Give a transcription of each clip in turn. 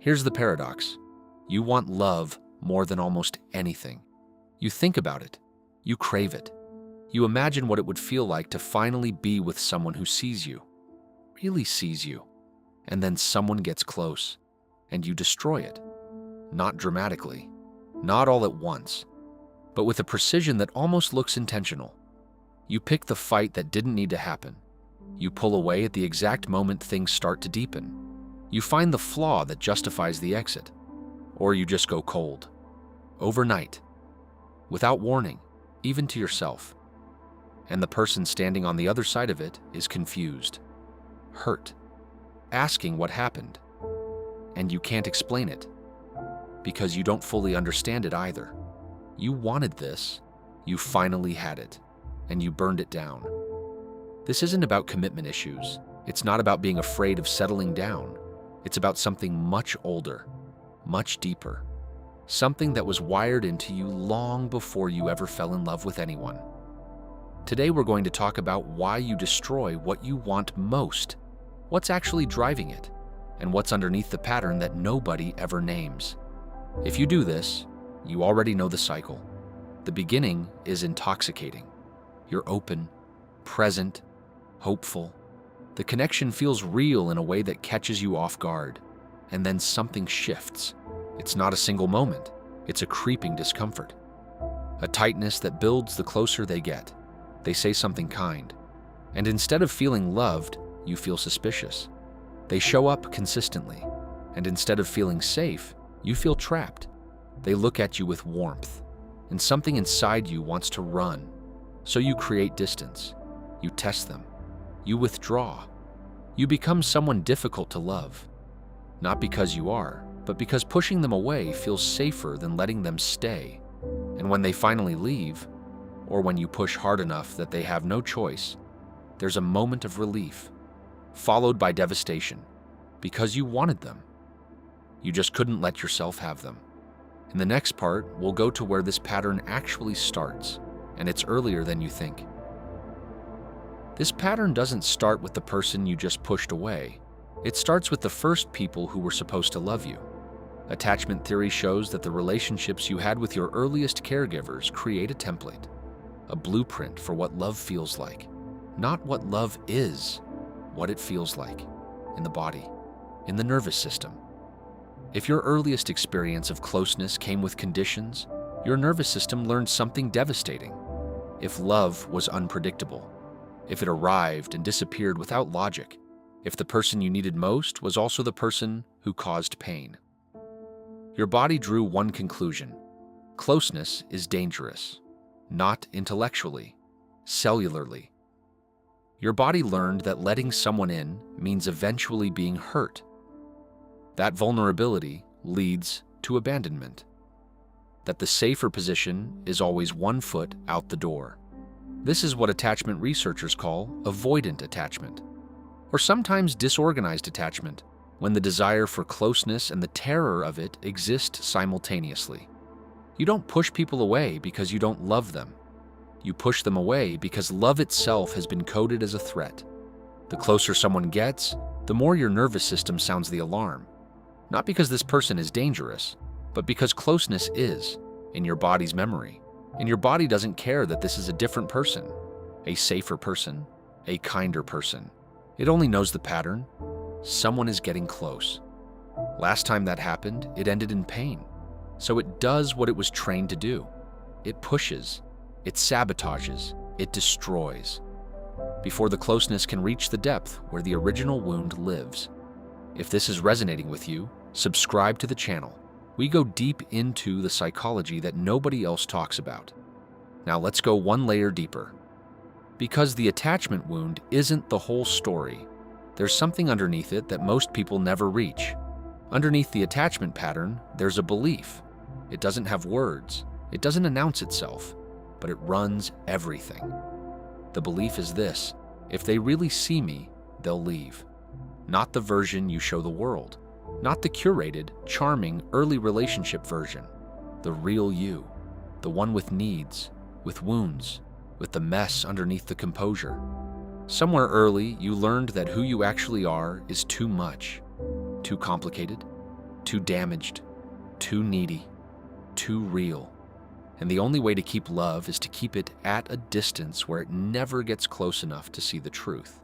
Here's the paradox. You want love more than almost anything. You think about it. You crave it. You imagine what it would feel like to finally be with someone who sees you, really sees you, and then someone gets close, and you destroy it. Not dramatically, not all at once, but with a precision that almost looks intentional. You pick the fight that didn't need to happen. You pull away at the exact moment things start to deepen. You find the flaw that justifies the exit, or you just go cold. Overnight, without warning, even to yourself. And the person standing on the other side of it is confused, hurt, asking what happened. And you can't explain it, because you don't fully understand it either. You wanted this, you finally had it, and you burned it down. This isn't about commitment issues. It's not about being afraid of settling down. It's about something much older, much deeper. Something that was wired into you long before you ever fell in love with anyone. Today we're going to talk about why you destroy what you want most, what's actually driving it, and what's underneath the pattern that nobody ever names. If you do this, you already know the cycle. The beginning is intoxicating. You're open, present, hopeful. The connection feels real in a way that catches you off guard, and then something shifts. It's not a single moment. It's a creeping discomfort. A tightness that builds the closer they get. They say something kind, and instead of feeling loved, you feel suspicious. They show up consistently, and instead of feeling safe, you feel trapped. They look at you with warmth, and something inside you wants to run. So you create distance. You test them. You withdraw. You become someone difficult to love. Not because you are, but because pushing them away feels safer than letting them stay. And when they finally leave, or when you push hard enough that they have no choice, there's a moment of relief, followed by devastation, because you wanted them. You just couldn't let yourself have them. In the next part, we'll go to where this pattern actually starts, and it's earlier than you think. This pattern doesn't start with the person you just pushed away. It starts with the first people who were supposed to love you. Attachment theory shows that the relationships you had with your earliest caregivers create a template, a blueprint for what love feels like. Not what love is, what it feels like, in the body, in the nervous system. If your earliest experience of closeness came with conditions, your nervous system learned something devastating. If love was unpredictable, if it arrived and disappeared without logic, if the person you needed most was also the person who caused pain. Your body drew one conclusion: closeness is dangerous, not intellectually, cellularly. Your body learned that letting someone in means eventually being hurt. That vulnerability leads to abandonment. That the safer position is always 1 foot out the door. This is what attachment researchers call avoidant attachment, or sometimes disorganized attachment, when the desire for closeness and the terror of it exist simultaneously. You don't push people away because you don't love them. You push them away because love itself has been coded as a threat. The closer someone gets, the more your nervous system sounds the alarm. Not because this person is dangerous, but because closeness is, in your body's memory. And your body doesn't care that this is a different person, a safer person, a kinder person. It only knows the pattern. Someone is getting close. Last time that happened, it ended in pain. So it does what it was trained to do. It pushes, it sabotages, it destroys, before the closeness can reach the depth where the original wound lives. If this is resonating with you, subscribe to the channel. We go deep into the psychology that nobody else talks about. Now let's go one layer deeper. Because the attachment wound isn't the whole story, there's something underneath it that most people never reach. Underneath the attachment pattern, there's a belief. It doesn't have words. It doesn't announce itself, but it runs everything. The belief is this: if they really see me, they'll leave. Not the version you show the world. Not the curated, charming, early relationship version. The real you. The one with needs, with wounds, with the mess underneath the composure. Somewhere early, you learned that who you actually are is too much, too complicated, too damaged, too needy, too real. And the only way to keep love is to keep it at a distance where it never gets close enough to see the truth.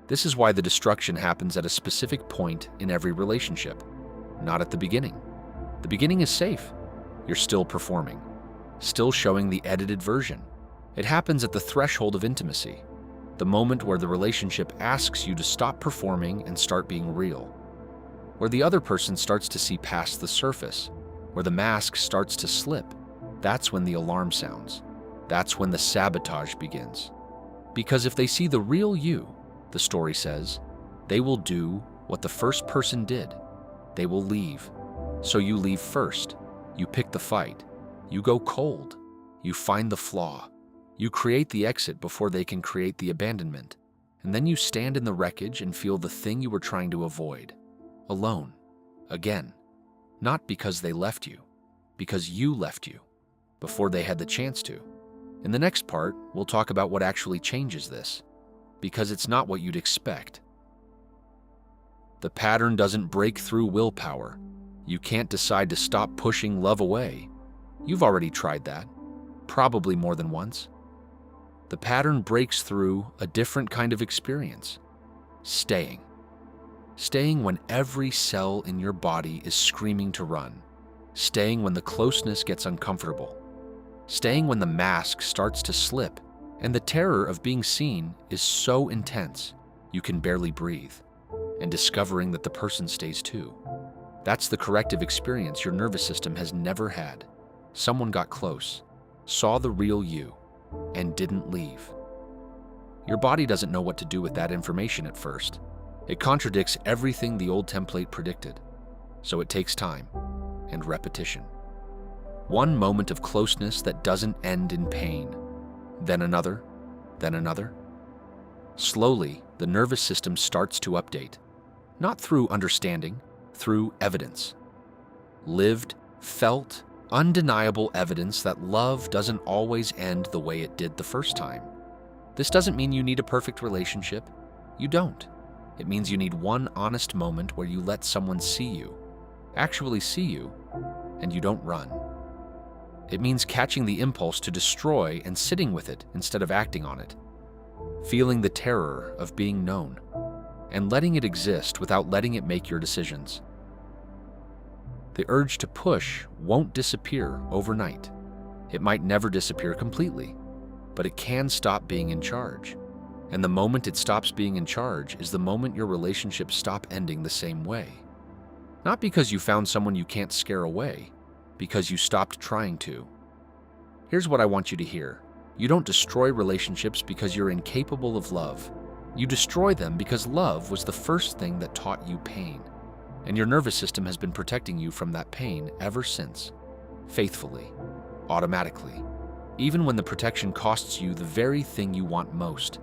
This is why the destruction happens at a specific point in every relationship, not at the beginning. The beginning is safe. You're still performing, still showing the edited version. It happens at the threshold of intimacy, the moment where the relationship asks you to stop performing and start being real, where the other person starts to see past the surface, where the mask starts to slip. That's when the alarm sounds. That's when the sabotage begins. Because if they see the real you, the story says, they will do what the first person did. They will leave. So you leave first. You pick the fight. You go cold. You find the flaw. You create the exit before they can create the abandonment. And then you stand in the wreckage and feel the thing you were trying to avoid. Alone. Again. Not because they left you. Because you left you. Before they had the chance to. In the next part, we'll talk about what actually changes this. Because it's not what you'd expect. The pattern doesn't break through willpower. You can't decide to stop pushing love away. You've already tried that. Probably more than once. The pattern breaks through a different kind of experience. Staying. Staying when every cell in your body is screaming to run. Staying when the closeness gets uncomfortable. Staying when the mask starts to slip and the terror of being seen is so intense you can barely breathe. And discovering that the person stays too. That's the corrective experience your nervous system has never had. Someone got close, saw the real you, and didn't leave. Your body doesn't know what to do with that information at first. It contradicts everything the old template predicted. So it takes time and repetition. One moment of closeness that doesn't end in pain. Then another, then another. Slowly, the nervous system starts to update. Not through understanding, through evidence. Lived, felt, undeniable evidence that love doesn't always end the way it did the first time. This doesn't mean you need a perfect relationship. You don't. It means you need one honest moment where you let someone see you, actually see you, and you don't run. It means catching the impulse to destroy and sitting with it instead of acting on it. Feeling the terror of being known, and letting it exist without letting it make your decisions. The urge to push won't disappear overnight. It might never disappear completely, but it can stop being in charge. And the moment it stops being in charge is the moment your relationships stop ending the same way. Not because you found someone you can't scare away, because you stopped trying to. Here's what I want you to hear. You don't destroy relationships because you're incapable of love. You destroy them because love was the first thing that taught you pain. And your nervous system has been protecting you from that pain ever since. Faithfully. Automatically. Even when the protection costs you the very thing you want most.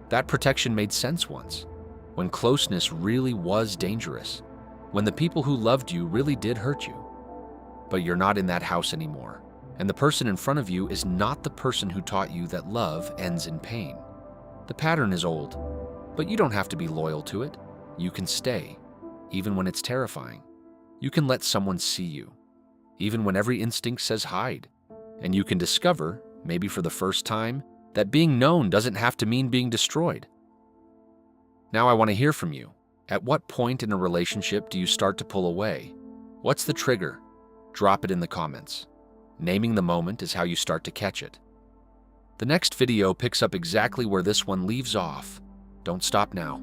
That protection made sense once. When closeness really was dangerous. When the people who loved you really did hurt you. But you're not in that house anymore. And the person in front of you is not the person who taught you that love ends in pain. The pattern is old, but you don't have to be loyal to it. You can stay, even when it's terrifying. You can let someone see you, even when every instinct says hide. And you can discover, maybe for the first time, that being known doesn't have to mean being destroyed. Now I want to hear from you. At what point in a relationship do you start to pull away? What's the trigger? Drop it in the comments. Naming the moment is how you start to catch it. The next video picks up exactly where this one leaves off. Don't stop now.